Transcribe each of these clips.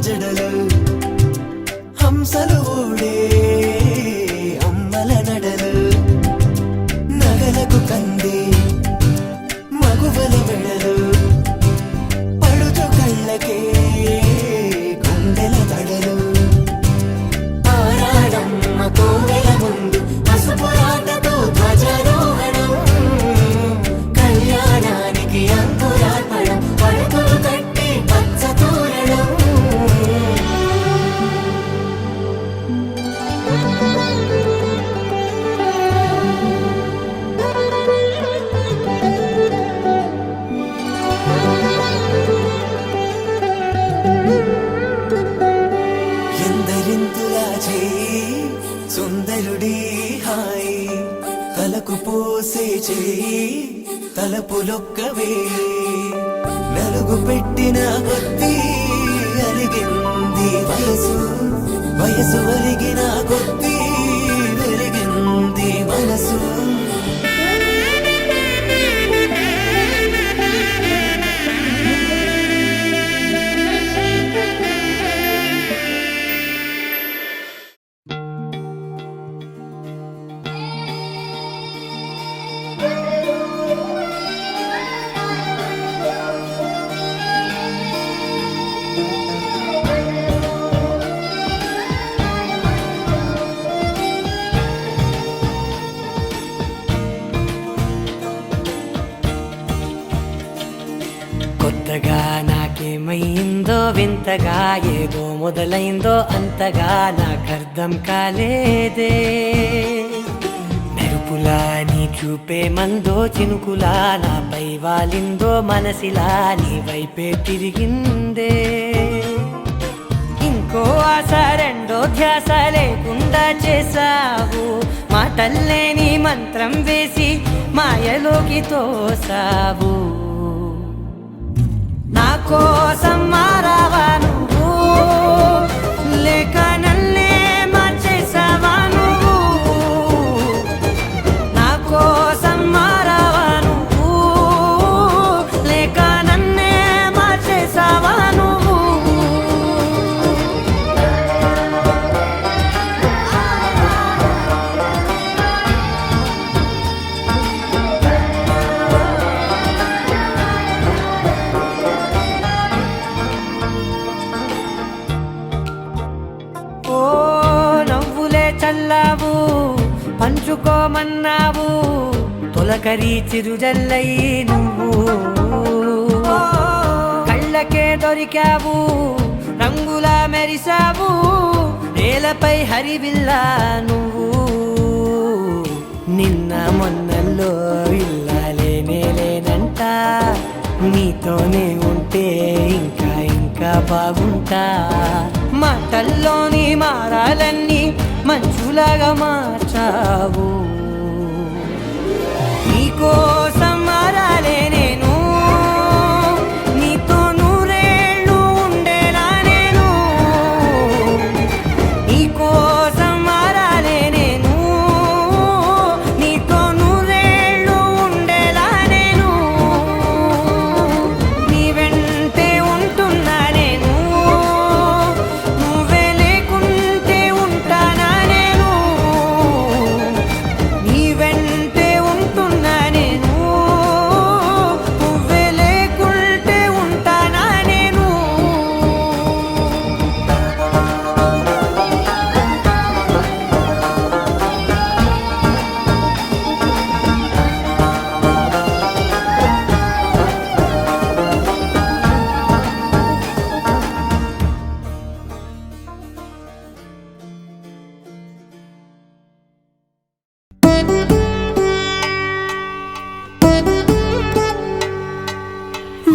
జడలు హంసలు ఊడే అమ్మల నడలు నగలకు కంది మగువల మెడలు పడుచు కళ్ళకే గుండెల దడలు ఆరాడమ్మ కోవెల ముందు పసుపురాటతో ధ్వజారోహణం కళ్యాణానికి అంకురార్పణం పడకలు కట్టి పచ్చ తోరణం ఎందరింతులా చేయి సుందరుడి హాయి తలకు పోసే చేయి తలపులొక్కవే నలుగు పెట్టిన కొద్దీ అలిగింది వయసు వయసు ఒలిగిన కొద్దీ వెలిగింది మనసు కొత్తగా నాకేమైందో వింతగా ఏదో మొదలైందో అంతగా నాకర్థం కాలేదే మెరుపులా నీ చూపే మందో చినుకులా నాపై వాలిందో మనసిలా నీ వైపే తిరిగిందే ఇంకో ఆశ రెండో ధ్యాస లేకుండా చేసావు మాటల్లే నీ మంత్రం వేసి మాయలోకి తోసావు నా కోసం మారావా నువ్వు లేక నన్నే మార్చేసావా నువ్వు నా కోసం మారావా నువ్వు లేక నన్నే మార్చేసావా నువ్వు చల్లావు పంచుకోమన్నావు తొలకరి చిరుజల్లై నువ్వు కళ్ళకే దొరికావు రంగులా మెరిసావు నేలపై హరివిల్లా నువ్వు నిన్న మొన్నల్లో ఇల్లాలేనేలేనంట నీతోనే ఉంటే ఇంకా ఇంకా బాగుంటా మాటల్లోని మారాలన్నీ మంచులాగా మార్చావు నీకోసం మారాలే నేను నీతో నూరేళ్ళు ఉండేలా నేను నీకోసం మారాలే నేను నీతో నూరేళ్ళు ఉండేలా నేను నీ వెంటే ఉంటున్నా నేను నువ్వే లేకుంటే ఉంటానా నేను నీ వెంటే ఉంటున్నా నేను నువ్వే లేకుంటే ఉంటానా నేను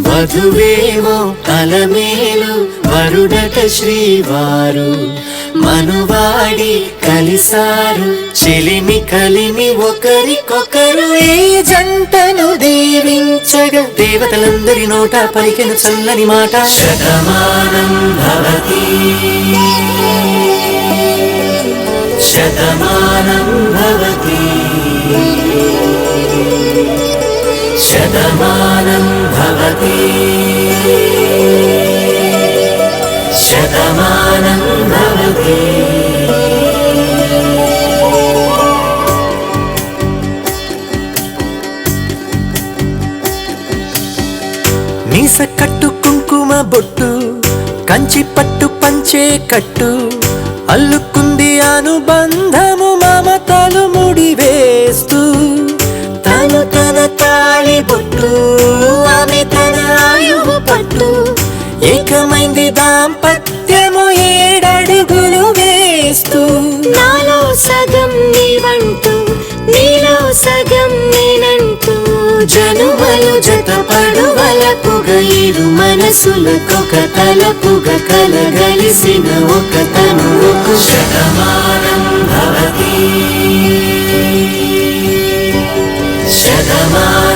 వధువేమో అలమేలు వరుడట శ్రీవారు మనువాడి కలిసారు చెలిమి కలిమి ఒకరికొకరు ఈ జంటను దీవించగా దేవతలందరి నోట పలికెను చల్లని మాట శతమానం భవతి శతమానం భవతి శతమానం భవతి శత కంచి పట్టు పంచే కట్టు అల్లుకుంది అనుబంధము మమతలు ముడివేస్తూ తను తన తాళి బొట్టు ఆమె తన ఆయువు పట్టు ఏకమైంది దాంపత్యము 7 అడుగులు వేస్తూ నాలో సగం నీవంటూ నీలో సగం నేనంటూ జనుమలు జతపడువలపుగ ఇరు మనసులకొక తలపుగ కలగలిసిన ఒక తనువుకు శతమానం భవతి శతమానం